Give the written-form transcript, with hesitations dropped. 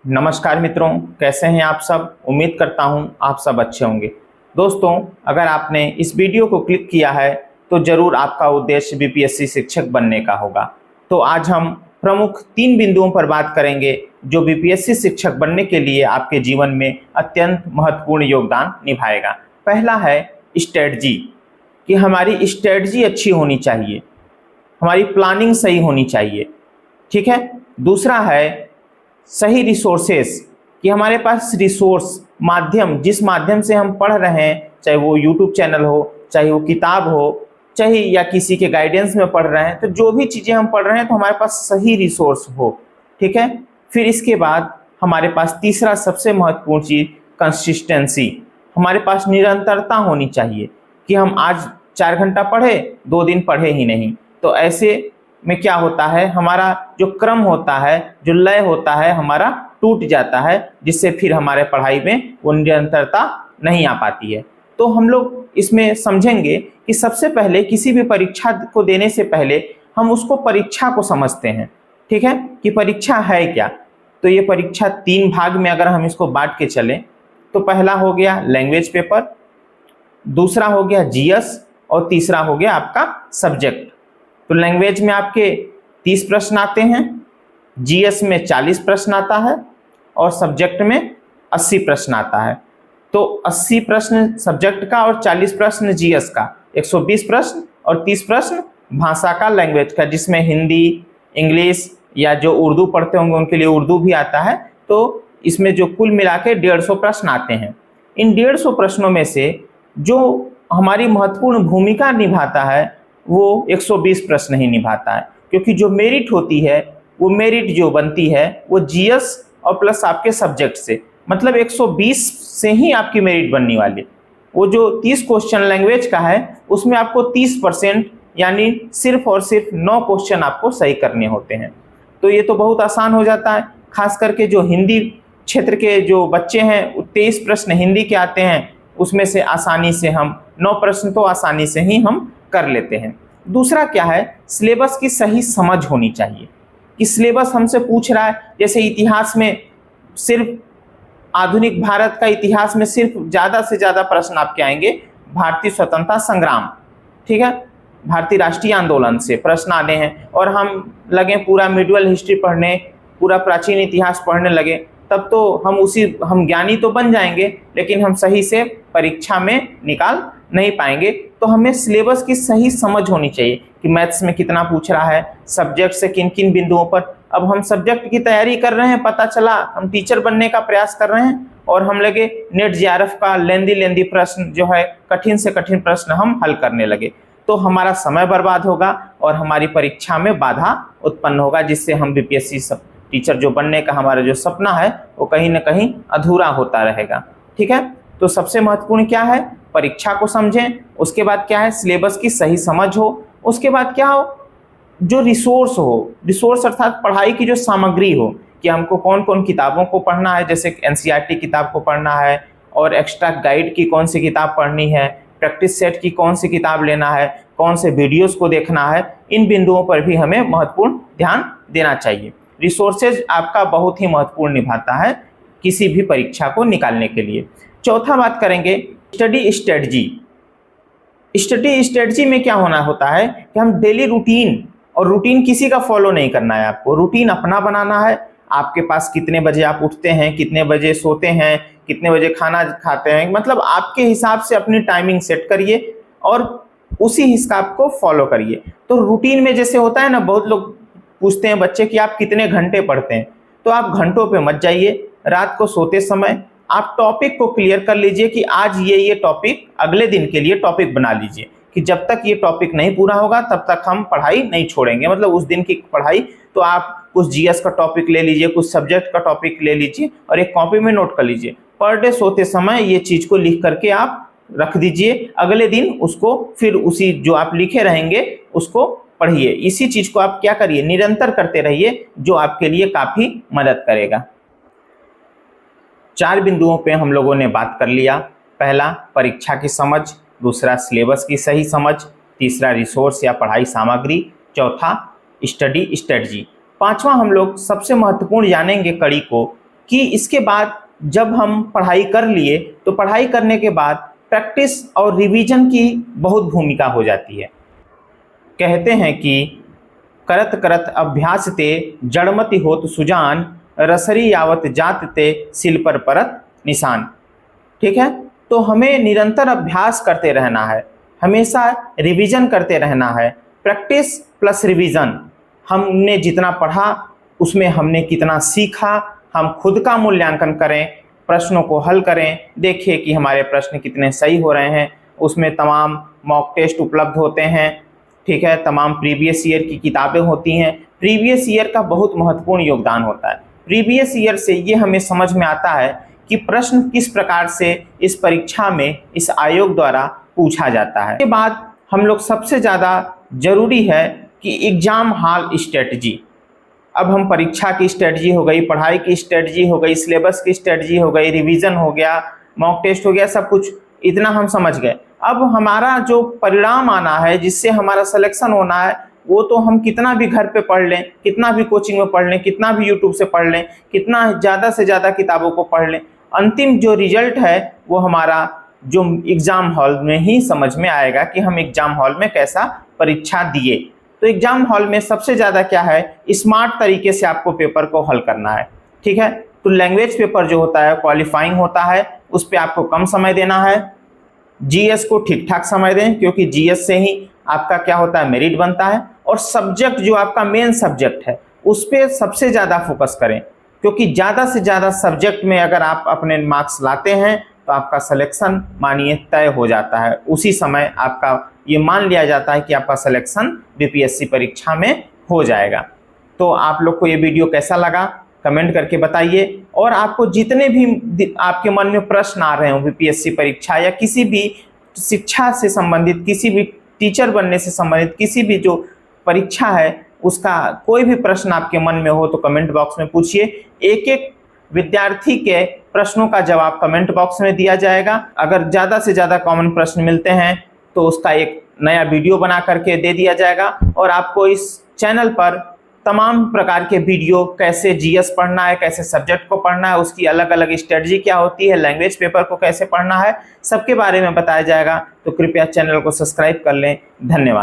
नमस्कार मित्रों, कैसे हैं आप सब। उम्मीद करता हूं आप सब अच्छे होंगे। दोस्तों, अगर आपने इस वीडियो को क्लिक किया है तो जरूर आपका उद्देश्य बीपीएससी शिक्षक बनने का होगा। तो आज हम प्रमुख 3 बिंदुओं पर बात करेंगे जो बीपीएससी शिक्षक बनने के लिए आपके जीवन में अत्यंत महत्वपूर्ण योगदान निभाएगा। पहला है स्ट्रेटजी, कि हमारी स्ट्रेटजी अच्छी होनी चाहिए, हमारी प्लानिंग सही होनी चाहिए। ठीक है। दूसरा है सही रिसोर्सेस, कि हमारे पास रिसोर्स माध्यम, जिस माध्यम से हम पढ़ रहे हैं, चाहे वो यूट्यूब चैनल हो, चाहे वो किताब हो, चाहे या किसी के गाइडेंस में पढ़ रहे हैं, तो जो भी चीज़ें हम पढ़ रहे हैं तो हमारे पास सही रिसोर्स हो। ठीक है। फिर इसके बाद हमारे पास तीसरा सबसे महत्वपूर्ण चीज़ कंसिस्टेंसी, हमारे पास निरंतरता होनी चाहिए, कि हम आज 4 घंटा पढ़े, 2 दिन पढ़े ही नहीं। तो ऐसे में क्या होता है, हमारा जो क्रम होता है, जो लय होता है, हमारा टूट जाता है, जिससे फिर हमारे पढ़ाई में वो निरंतरता नहीं आ पाती है। तो हम लोग इसमें समझेंगे कि सबसे पहले किसी भी परीक्षा को देने से पहले हम उसको परीक्षा को समझते हैं। ठीक है, कि परीक्षा है क्या। तो ये परीक्षा 3 भाग में अगर हम इसको बांट के चलें तो पहला हो गया लैंग्वेज पेपर, दूसरा हो गया जीएस और तीसरा हो गया आपका सब्जेक्ट। तो लैंग्वेज में आपके 30 प्रश्न आते हैं, जीएस में 40 प्रश्न आता है और सब्जेक्ट में 80 प्रश्न आता है। तो 80 प्रश्न सब्जेक्ट का और 40 प्रश्न जीएस का, 120 प्रश्न और 30 प्रश्न भाषा का, लैंग्वेज का, जिसमें हिंदी, इंग्लिश या जो उर्दू पढ़ते होंगे उनके लिए उर्दू भी आता है। तो इसमें जो कुल मिला के 150 प्रश्न आते हैं। इन 150 प्रश्नों में से जो हमारी महत्वपूर्ण भूमिका निभाता है वो 120 प्रश्न ही निभाता है, क्योंकि जो मेरिट होती है वो मेरिट जो बनती है वो जीएस और प्लस आपके सब्जेक्ट से, मतलब 120 से ही आपकी मेरिट बनने वाली। वो जो 30 क्वेश्चन लैंग्वेज का है उसमें आपको 30% यानी सिर्फ और सिर्फ 9 क्वेश्चन आपको सही करने होते हैं। तो ये तो बहुत आसान हो जाता है। खास करके जो हिंदी क्षेत्र के जो बच्चे हैं 23 प्रश्न हिंदी के आते हैं, उसमें से आसानी से हम 9 प्रश्न तो आसानी से ही हम कर लेते हैं। दूसरा क्या है, सिलेबस की सही समझ होनी चाहिए, कि सिलेबस हमसे पूछ रहा है, जैसे इतिहास में सिर्फ आधुनिक भारत का इतिहास में सिर्फ ज़्यादा से ज़्यादा प्रश्न आपके आएंगे भारतीय स्वतंत्रता संग्राम, ठीक है, भारतीय राष्ट्रीय आंदोलन से प्रश्न आने हैं, और हम लगे पूरा मिडिवल हिस्ट्री पढ़ने, पूरा प्राचीन इतिहास पढ़ने लगे, तब तो हम ज्ञानी तो बन जाएंगे लेकिन हम सही से परीक्षा में निकाल नहीं पाएंगे। तो हमें सिलेबस की सही समझ होनी चाहिए कि मैथ्स में कितना पूछ रहा है, सब्जेक्ट से किन किन बिंदुओं पर। अब हम सब्जेक्ट की तैयारी कर रहे हैं, पता चला हम टीचर बनने का प्रयास कर रहे हैं और हम लगे नेट जेआरएफ का लेंदी प्रश्न जो है, कठिन से कठिन प्रश्न हम हल करने लगे, तो हमारा समय बर्बाद होगा और हमारी परीक्षा में बाधा उत्पन्न होगा, जिससे हम बीपीएससी टीचर जो बनने का हमारा जो सपना है वो कहीं ना कहीं अधूरा होता रहेगा। ठीक है। तो सबसे महत्वपूर्ण क्या है, परीक्षा को समझें। उसके बाद क्या है, सिलेबस की सही समझ हो। उसके बाद क्या हो, जो रिसोर्स हो, रिसोर्स अर्थात पढ़ाई की जो सामग्री हो, कि हमको कौन कौन किताबों को पढ़ना है, जैसे एनसीईआरटी किताब को पढ़ना है और एक्स्ट्रा गाइड की कौन सी किताब पढ़नी है, प्रैक्टिस सेट की कौन सी किताब लेना है, कौन से वीडियोस को देखना है। इन बिंदुओं पर भी हमें महत्वपूर्ण ध्यान देना चाहिए। रिसोर्सेज आपका बहुत ही महत्वपूर्ण निभाता है किसी भी परीक्षा को निकालने के लिए। चौथा बात करेंगे स्टडी स्ट्रेटजी। स्टडी स्ट्रेटजी में क्या होना होता है कि हम डेली रूटीन, और रूटीन किसी का फॉलो नहीं करना है, आपको रूटीन अपना बनाना है। आपके पास कितने बजे आप उठते हैं, कितने बजे सोते हैं, कितने बजे खाना खाते हैं, मतलब आपके हिसाब से अपनी टाइमिंग सेट करिए और उसी हिसाब को फॉलो करिए। तो रूटीन में जैसे होता है ना, बहुत लोग पूछते हैं बच्चे कि आप कितने घंटे पढ़ते हैं, तो आप घंटों पे मत जाइए। रात को सोते समय आप टॉपिक को क्लियर कर लीजिए कि आज ये टॉपिक, अगले दिन के लिए टॉपिक बना लीजिए कि जब तक ये टॉपिक नहीं पूरा होगा तब तक हम पढ़ाई नहीं छोड़ेंगे। मतलब उस दिन की पढ़ाई, तो आप कुछ जीएस का टॉपिक ले लीजिए, कुछ सब्जेक्ट का टॉपिक ले लीजिए और एक कॉपी में नोट कर लीजिए। पर डे सोते समय ये चीज़ को लिख करके आप रख दीजिए। अगले दिन उसको फिर उसी जो आप लिखे रहेंगे उसको पढ़िए। इसी चीज़ को आप क्या करिए, निरंतर करते रहिए, जो आपके लिए काफ़ी मदद करेगा। 4 बिंदुओं पे हम लोगों ने बात कर लिया। पहला परीक्षा की समझ, दूसरा सिलेबस की सही समझ, तीसरा रिसोर्स या पढ़ाई सामग्री, चौथा स्टडी स्ट्रेटजी, पांचवा हम लोग सबसे महत्वपूर्ण जानेंगे कड़ी को कि इसके बाद जब हम पढ़ाई कर लिए तो पढ़ाई करने के बाद प्रैक्टिस और रिवीजन की बहुत भूमिका हो जाती है। कहते हैं कि करत करत अभ्यास ते जड़मति होत सुजान, रसरी यावत जात ते सिल पर परत निशान। ठीक है, तो हमें निरंतर अभ्यास करते रहना है, हमेशा रिवीजन करते रहना है। प्रैक्टिस प्लस रिवीजन, हमने जितना पढ़ा उसमें हमने कितना सीखा, हम खुद का मूल्यांकन करें, प्रश्नों को हल करें, देखिए कि हमारे प्रश्न कितने सही हो रहे हैं। उसमें तमाम मॉक टेस्ट उपलब्ध होते हैं। ठीक है, तमाम प्रीवियस ईयर की किताबें होती हैं। प्रीवियस ईयर का बहुत महत्वपूर्ण योगदान होता है। प्रीवियस ईयर से ये हमें समझ में आता है कि प्रश्न किस प्रकार से इस परीक्षा में इस आयोग द्वारा पूछा जाता है। इसके बाद हम लोग सबसे ज़्यादा जरूरी है कि एग्जाम हॉल स्ट्रेटजी। अब हम परीक्षा की स्ट्रेटजी हो गई, पढ़ाई की स्ट्रेटजी हो गई, सिलेबस की स्ट्रेटजी हो गई, रिवीजन हो गया, मॉक टेस्ट हो गया, सब कुछ इतना हम समझ गए। अब हमारा जो परिणाम आना है, जिससे हमारा सिलेक्शन होना है, वो तो हम कितना भी घर पे पढ़ लें, कितना भी कोचिंग में पढ़ लें, कितना भी यूट्यूब से पढ़ लें, कितना ज़्यादा से ज़्यादा किताबों को पढ़ लें, अंतिम जो रिजल्ट है वो हमारा जो एग्ज़ाम हॉल में ही समझ में आएगा कि हम एग्ज़ाम हॉल में कैसा परीक्षा दिए। तो एग्जाम हॉल में सबसे ज़्यादा क्या है, स्मार्ट तरीके से आपको पेपर को हल करना है। ठीक है, तो लैंग्वेज पेपर जो होता है क्वालिफाइंग होता है, उस पर आपको कम समय देना है। जीएस को ठीक ठाक समय दें, क्योंकि जीएस से ही आपका क्या होता है, मेरिट बनता है। और सब्जेक्ट जो आपका मेन सब्जेक्ट है उस पर सबसे ज़्यादा फोकस करें, क्योंकि ज़्यादा से ज़्यादा सब्जेक्ट में अगर आप अपने मार्क्स लाते हैं तो आपका सिलेक्शन मानिए तय हो जाता है। उसी समय आपका ये मान लिया जाता है कि आपका सिलेक्शन बीपीएससी परीक्षा में हो जाएगा। तो आप लोग को ये वीडियो कैसा लगा कमेंट करके बताइए। और आपको जितने भी आपके मन में प्रश्न आ रहे हो बीपीएससी परीक्षा या किसी भी शिक्षा से संबंधित, किसी भी टीचर बनने से संबंधित किसी भी जो परीक्षा है, उसका कोई भी प्रश्न आपके मन में हो तो कमेंट बॉक्स में पूछिए। एक एक विद्यार्थी के प्रश्नों का जवाब कमेंट बॉक्स में दिया जाएगा। अगर ज़्यादा से ज़्यादा कॉमन प्रश्न मिलते हैं तो उसका एक नया वीडियो बना करके दे दिया जाएगा। और आपको इस चैनल पर तमाम प्रकार के वीडियो, कैसे जीएस पढ़ना है, कैसे सब्जेक्ट को पढ़ना है, उसकी अलग अलग स्ट्रेटजी क्या होती है, लैंग्वेज पेपर को कैसे पढ़ना है, सबके बारे में बताया जाएगा। तो कृपया चैनल को सब्सक्राइब कर लें। धन्यवाद।